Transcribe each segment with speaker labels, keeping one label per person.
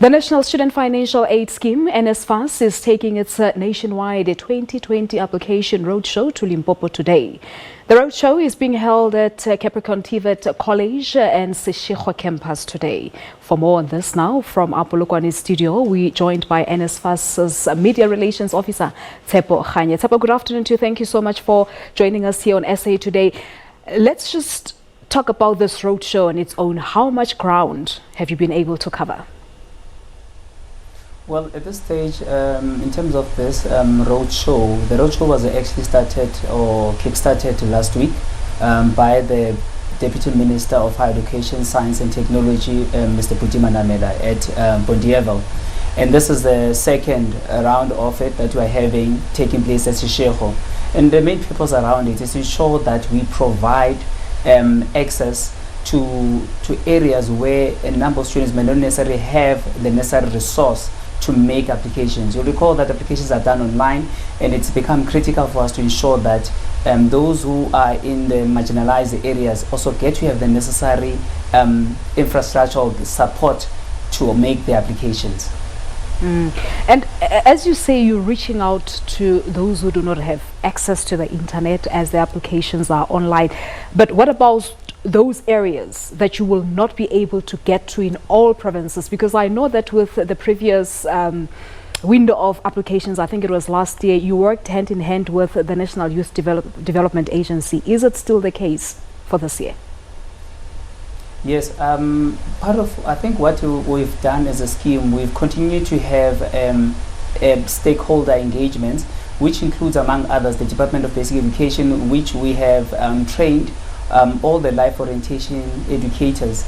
Speaker 1: The National Student Financial Aid Scheme, NSFAS, is taking its nationwide 2020 application roadshow to Limpopo today. The roadshow is being held at Capricorn TVET College and Seshego Campus today. For more on this now, from our Polokwane studio, we joined by NSFAS Media Relations Officer, Tsepo Khanye. Tsepo, good afternoon to you. Thank you so much for joining us here on SA Today. Let's just talk about this roadshow on its own. How much ground have you been able to cover?
Speaker 2: Well, at this stage, in terms of this roadshow, the roadshow was actually started or kick-started last week by the Deputy Minister of Higher Education, Science and Technology, Mr. Manamela at Bondiavel. And this is the second round of it that we're having taking place at Seshego. And the main purpose around it is to ensure that we provide access to areas where a number of students may not necessarily have the necessary resource to make applications. You'll recall that applications are done online, and it's become critical for us to ensure that those who are in the marginalized areas also get to have the necessary infrastructural support to make the applications.
Speaker 1: And as you say, you're reaching out to those who do not have access to the internet as the applications are online. But what about those areas that you will not be able to get to in all provinces? Because I know that with the previous window of applications, I think it was last year, you worked hand in hand with the National Youth Development Agency. Is it still the case for this year?
Speaker 2: Yes, part of, I think what we've done as a scheme, we've continued to have stakeholder engagements, which includes, among others, the Department of Basic Education, which we have trained all the life orientation educators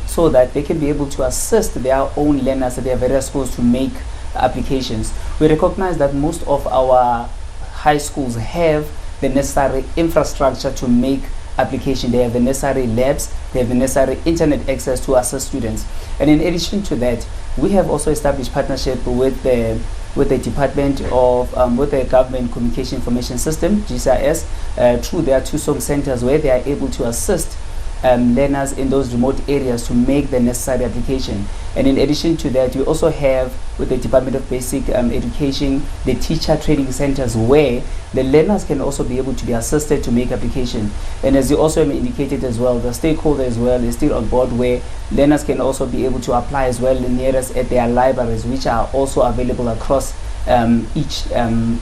Speaker 2: so that they can be able to assist their own learners at their various schools to make applications. We recognize that most of our high schools have the necessary infrastructure to make application. They have the necessary labs, they have the necessary internet access to assist students. And in addition to that, we have also established partnership with the Department of with the Government Communication Information System, GCIS, through their two song centers where they are able to assist learners in those remote areas to make the necessary application. And in addition to that, we also have with the Department of Basic Education the teacher training centers where the learners can also be able to be assisted to make application. And as you also indicated as well, the stakeholder as well is still on board, where learners can also be able to apply as well near us at their libraries, which are also available across each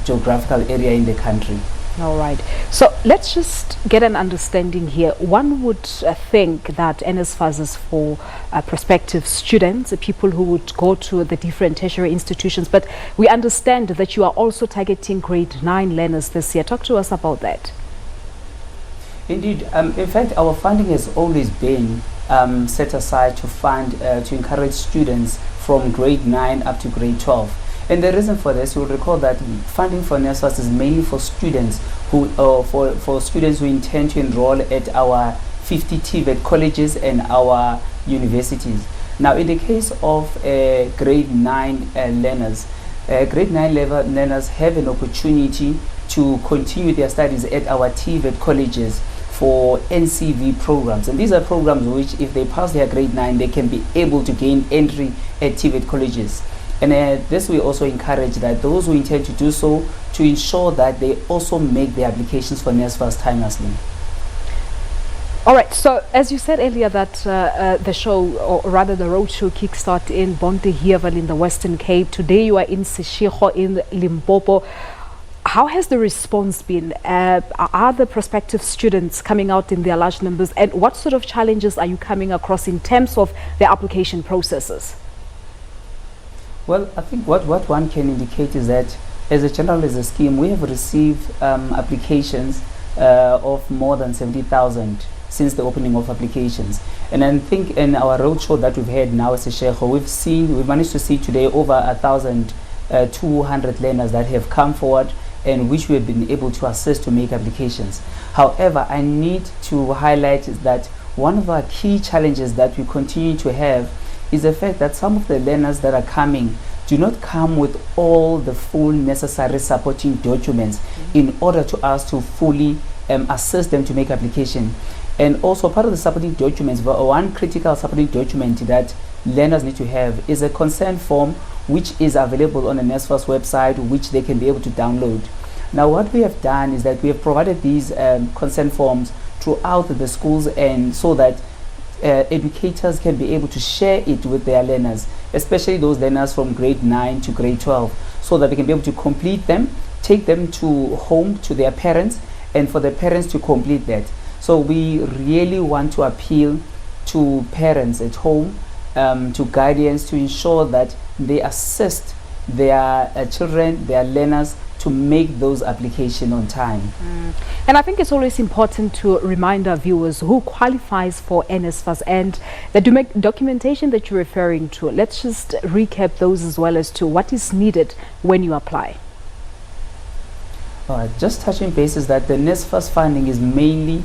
Speaker 2: geographical area in the country.
Speaker 1: All right. So let's just get an understanding here. One would think that NSFAS is for prospective students, people who would go to the different tertiary institutions, but we understand that you are also targeting grade 9 learners this year. Talk to us about that.
Speaker 2: Indeed. In fact, our funding has always been set aside to fund, to encourage students from grade 9 up to grade 12. And the reason for this, you'll recall that funding for NSFAS is mainly for students who, for students who intend to enroll at our 50 TVET colleges and our universities. Now, in the case of grade 9 learners, grade 9 level learners have an opportunity to continue their studies at our TVET colleges for NCV programs. And these are programs which, if they pass their grade 9, they can be able to gain entry at TVET colleges. And this we also encourage that those who intend to do so, to ensure that they also make their applications for NSFAS timelessly.
Speaker 1: All right, so as you said earlier that the show, or rather the roadshow, kickstart in Bondiavel in the Western Cape. Today you are in Seshego in Limpopo. How has the response been? Are the prospective students coming out in their large numbers? And what sort of challenges are you coming across in terms of the application processes?
Speaker 2: Well, I think what one can indicate is that as a scheme, we have received applications of more than 70,000 since the opening of applications. And I think in our roadshow that we've had now at Seshego, we've managed to see today over 1,200 learners that have come forward and which we have been able to assist to make applications. However, I need to highlight that one of our key challenges that we continue to have is the fact that some of the learners that are coming do not come with all the full necessary supporting documents in order to us to fully assist them to make application. And also part of the supporting documents, one critical supporting document that learners need to have is a consent form which is available on the NSFAS website, which they can be able to download. Now what we have done is that we have provided these consent forms throughout the schools, and so that educators can be able to share it with their learners, especially those learners from grade 9 to grade 12, so that they can be able to complete them, take them to home to their parents, and for the parents to complete that. So we really want to appeal to parents at home, to guardians, to ensure that they assist their children, their learners, to make those applications on time.
Speaker 1: And I think it's always important to remind our viewers who qualifies for NSFAS and the documentation that you're referring to. Let's just recap those as well as to what is needed when you apply.
Speaker 2: Just touching bases that the NSFAS funding is mainly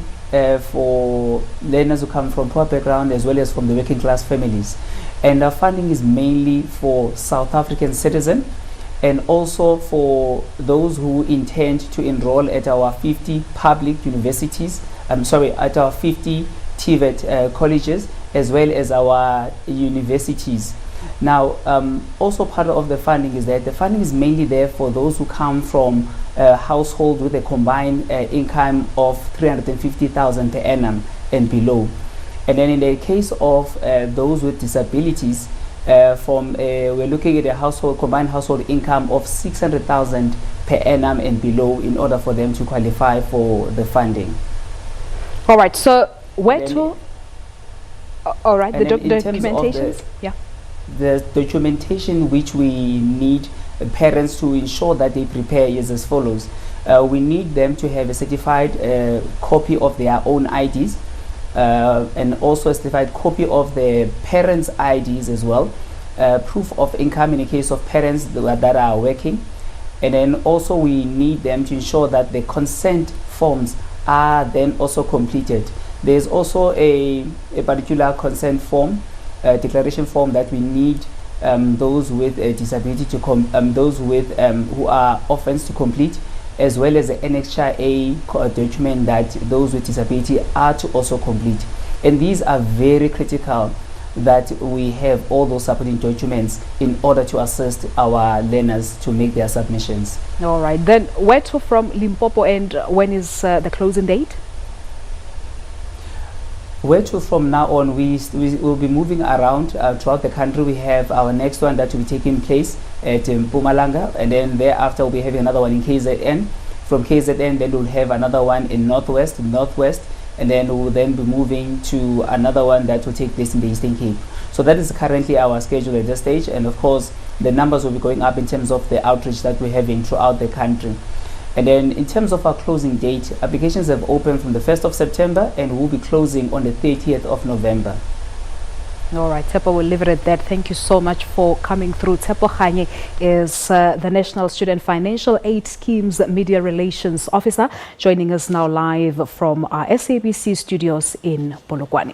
Speaker 2: for learners who come from poor background as well as from the working class families. And our funding is mainly for South African citizens, and also for those who intend to enroll at our 50 public universities, at our 50 TVET colleges, as well as our universities. Now, also part of the funding is that the funding is mainly there for those who come from a household with a combined income of 350,000 per annum and below. And then in the case of those with disabilities, we're looking at a combined household income of 600,000 per annum and below in order for them to qualify for the funding.
Speaker 1: All right, so where to? All right, the documentation.
Speaker 2: The documentation which we need parents to ensure that they prepare is as follows. We need them to have a certified copy of their own IDs, and also a certified copy of the parents' IDs as well, proof of income in the case of parents that are working, and then also we need them to ensure that the consent forms are then also completed. There's also a particular consent form, declaration form that we need those with a disability to who are orphans to complete, as well as the NHIA document that those with disability are to also complete. And these are very critical that we have all those supporting documents in order to assist our learners to make their submissions.
Speaker 1: All right, then where to from Limpopo, and when is the closing date?
Speaker 2: Where to from now on, we will be moving around throughout the country. We have our next one that will be taking place at Mpumalanga, and then thereafter we'll be having another one in KZN. From KZN, then we'll have another one in Northwest, and then we'll then be moving to another one that will take place in the Eastern Cape. So that is currently our schedule at this stage, and of course the numbers will be going up in terms of the outreach that we're having throughout the country. And then in terms of our closing date, applications have opened from the 1st of September and will be closing on the 30th of November.
Speaker 1: All right, Tsepo, we'll leave it at that. Thank you so much for coming through. Tsepo Khanye is the National Student Financial Aid Scheme's Media Relations Officer, joining us now live from our SABC studios in Polokwane.